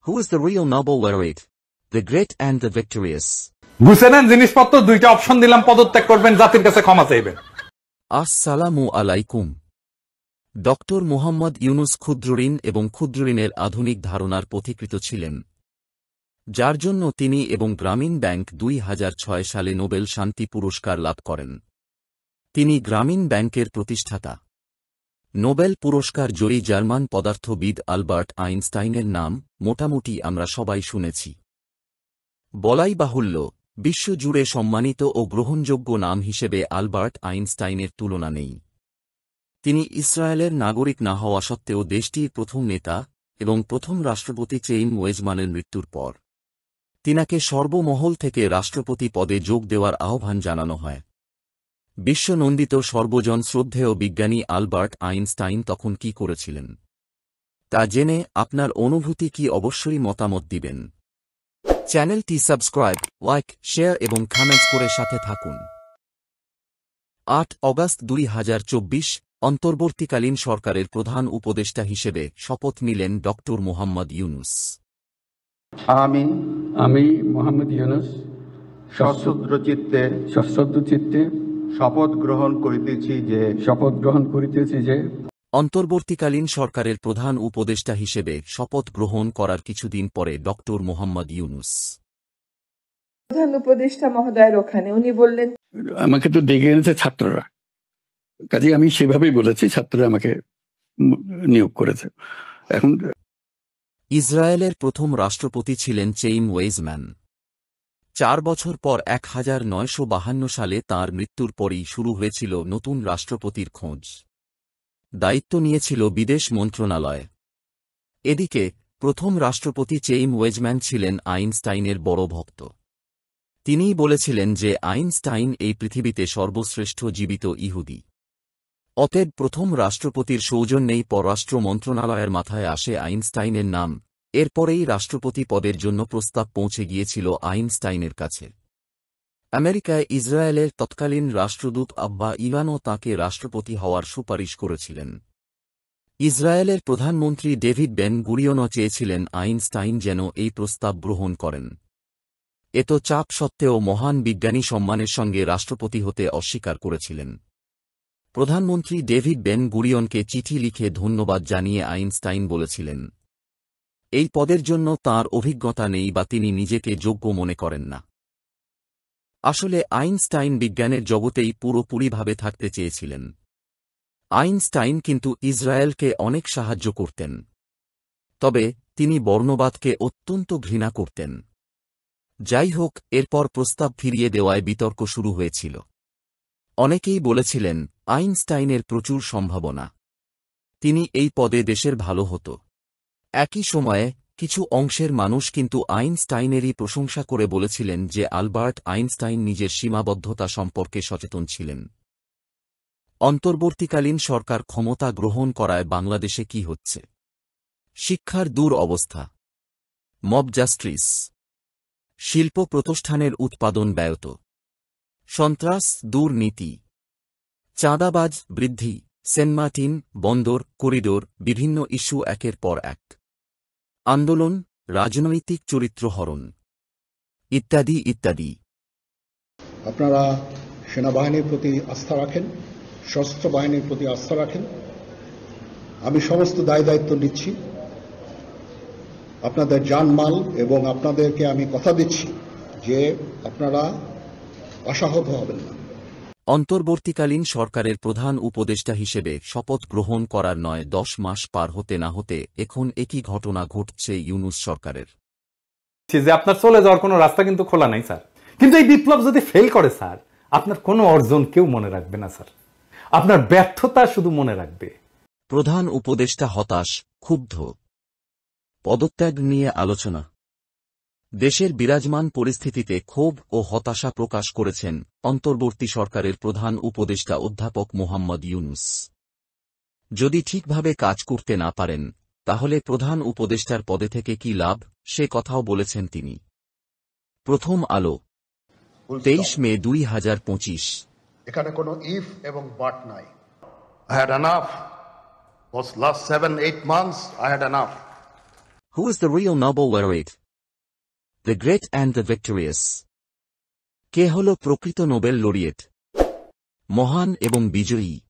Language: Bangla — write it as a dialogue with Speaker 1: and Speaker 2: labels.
Speaker 1: Who is the real Nobel laureate? The great and the victorious.
Speaker 2: গুছে নেন জিনিসপত্র, দুইটা অপশন দিলাম, পদত্যাগ করবেন, জাতির কাছে ক্ষমা চাইবেন।
Speaker 1: আসসালামু আলাইকুম। ডক্টর মুহাম্মদ ইউনুস ক্ষুদ্রঋণ এবং ক্ষুদ্রঋণের আধুনিক ধারণার পথিকৃত ছিলেন, যার জন্য তিনি এবং গ্রামীণ ব্যাংক 2006 সালে নোবেল শান্তি পুরস্কার লাভ করেন। তিনি গ্রামীণ ব্যাংকের প্রতিষ্ঠাতা। নোবেল পুরস্কার জয়ী জার্মান পদার্থবিদ আলবার্ট আইনস্টাইনের নাম মোটামুটি আমরা সবাই শুনেছি। বলাই বাহুল্য, বিশ্বজুড়ে সম্মানিত ও গ্রহণযোগ্য নাম হিসেবে আলবার্ট আইনস্টাইনের তুলনা নেই। তিনি ইসরায়েলের নাগরিক না হওয়া সত্ত্বেও দেশটির প্রথম নেতা এবং প্রথম রাষ্ট্রপতি চেইম ওয়েজম্যানের মৃত্যুর পর তিনাকে সর্বমহল থেকে রাষ্ট্রপতি পদে যোগ দেওয়ার আহ্বান জানানো হয়। বিশ্বনন্দিত সর্বজন শ্রদ্ধেয় বিজ্ঞানী আলবার্ট আইনস্টাইন তখন কি করেছিলেন তা জেনে আপনার অনুভূতি কি অবশ্যই মতামত দিবেন। চ্যানেলটি সাবস্ক্রাইব, লাইক, শেয়ার এবং কমেন্টস করে সাথে থাকুন। 8 অগাস্ট 2024 অন্তর্বর্তীকালীন সরকারের প্রধান উপদেষ্টা হিসেবে শপথ নিলেন ডক্টর মুহাম্মদ ইউনুস।
Speaker 3: আমি মোহাম্মদ ইউনুস
Speaker 4: সশ্রদ্ধ চিত্তে
Speaker 3: শপথ গ্রহণ করিতেছি যে
Speaker 1: অন্তর্বর্তীকালীন সরকারের প্রধান উপদেষ্টা হিসেবে শপথ গ্রহণ করার কিছুদিন পরে ডক্টর মুহাম্মদ ইউনুস
Speaker 5: প্রধান উপদেষ্টা মহোদয়ের ওখানে উনি বললেন,
Speaker 3: আমাকে তো ডেকে এনেছে ছাত্ররা, কাজে আমি সেভাবেই বলেছি, ছাত্ররা আমাকে নিয়োগ করেছে। এখন
Speaker 1: ইসরায়েলের প্রথম রাষ্ট্রপতি ছিলেন চেইম ওয়েজম্যান। 4 বছর পর 1952 সালে তাঁর মৃত্যুর পরই শুরু হয়েছিল নতুন রাষ্ট্রপতির খোঁজ। দায়িত্ব নিয়েছিল বিদেশ মন্ত্রণালয়। এদিকে প্রথম রাষ্ট্রপতি চেইম ওয়েজম্যান ছিলেন আইনস্টাইনের বড় ভক্ত। তিনিই বলেছিলেন যে আইনস্টাইন এই পৃথিবীতে সর্বশ্রেষ্ঠ জীবিত ইহুদি। অতএব প্রথম রাষ্ট্রপতির সৌজন্যেই পররাষ্ট্র মন্ত্রণালয়ের মাথায় আসে আইনস্টাইনের নাম। এরপরেই রাষ্ট্রপতি পদের জন্য প্রস্তাব পৌঁছে গিয়েছিল আইনস্টাইনের কাছে। আমেরিকায় ইসরায়েলের তৎকালীন রাষ্ট্রদূত আব্বা ইভানও তাঁকে রাষ্ট্রপতি হওয়ার সুপারিশ করেছিলেন। ইসরায়েলের প্রধানমন্ত্রী ডেভিড বেন গুরিয়নও চেয়েছিলেন আইনস্টাইন যেন এই প্রস্তাব গ্রহণ করেন। এত চাপ সত্ত্বেও মহান বিজ্ঞানী সম্মানের সঙ্গে রাষ্ট্রপতি হতে অস্বীকার করেছিলেন। প্রধানমন্ত্রী ডেভিড বেন গুরিয়নকে চিঠি লিখে ধন্যবাদ জানিয়ে আইনস্টাইন বলেছিলেন, এই পদের জন্য তাঁর অভিজ্ঞতা নেই বা তিনি নিজেকে যোগ্য মনে করেন না। আসলে আইনস্টাইন বিজ্ঞানের জগতেই পুরোপুরিভাবে থাকতে চেয়েছিলেন। আইনস্টাইন কিন্তু ইসরায়েলকে অনেক সাহায্য করতেন, তবে তিনি বর্ণবাদকে অত্যন্ত ঘৃণা করতেন। যাই হোক, এরপর প্রস্তাব ফিরিয়ে দেওয়ায় বিতর্ক শুরু হয়েছিল। অনেকেই বলেছিলেন আইনস্টাইনের প্রচুর সম্ভাবনা, তিনি এই পদে দেশের ভালো হতো। একই সময়ে কিছু অংশের মানুষ কিন্তু আইনস্টাইনেরই প্রশংসা করে বলেছিলেন যে আলবার্ট আইনস্টাইন নিজের সীমাবদ্ধতা সম্পর্কে সচেতন ছিলেন। অন্তর্বর্তীকালীন সরকার ক্ষমতা গ্রহণ করায় বাংলাদেশে কি হচ্ছে? শিক্ষার দূর অবস্থা, মব জাস্টিস, শিল্প প্রতিষ্ঠানের উৎপাদন ব্যাহত, সন্ত্রাস, দুর্নীতি, চাঁদাবাজ বৃদ্ধি, সেন্ট মার্টিন বন্দর করিডোর, বিভিন্ন ইস্যু একের পর এক, আন্দোলন, রাজনৈতিক চরিত্র হরণ, ইত্যাদি ইত্যাদি।
Speaker 4: আপনারা সেনাবাহিনীর প্রতি আস্থা রাখেন, সশস্ত্র বাহিনীর প্রতি আস্থা রাখেন। আমি সমস্ত দায় দায়িত্ব নিচ্ছি, আপনাদের জানমাল, এবং আপনাদেরকে আমি কথা দিচ্ছি যে আপনারা আশাহত হবেন না।
Speaker 1: অন্তর্বর্তীকালীন সরকারের প্রধান উপদেষ্টা হিসেবে শপথ গ্রহণ করার 9-10 মাস পার হতে না হতে এখন একই ঘটনা ঘটছে ইউনুস সরকারের।
Speaker 2: যে আপনার চলে যাওয়ার কোনো রাস্তা কিন্তু খোলা নাই স্যার, কিন্তু এই বিপ্লব যদি ফেল করে স্যার, আপনার কোনো অর্জন কেউ মনে রাখবে না স্যার, আপনার ব্যর্থতা শুধু মনে রাখবে।
Speaker 1: প্রধান উপদেষ্টা হতাশ, ক্ষুব্ধ, পদত্যাগ নিয়ে আলোচনা। দেশের বিরাজমান পরিস্থিতিতে ক্ষোভ ও হতাশা প্রকাশ করেছেন অন্তর্বর্তী সরকারের প্রধান উপদেষ্টা অধ্যাপক মুহাম্মদ ইউনুস। যদি ঠিকভাবে কাজ করতে না পারেন তাহলে প্রধান উপদেষ্টার পদে থেকে কি লাভ, সে কথাও বলেছেন তিনি। প্রথম আলো, 23 মে 2025।
Speaker 6: এখানে কোনো ইফ এবং বাট নাই। I had enough. Was last 7-8 months I had enough.
Speaker 1: Who is the real Nobel laureate? The great and the victorious. কে হল প্রকৃত নোবেল লরিয়েট? মহান এবং বিজয়ী।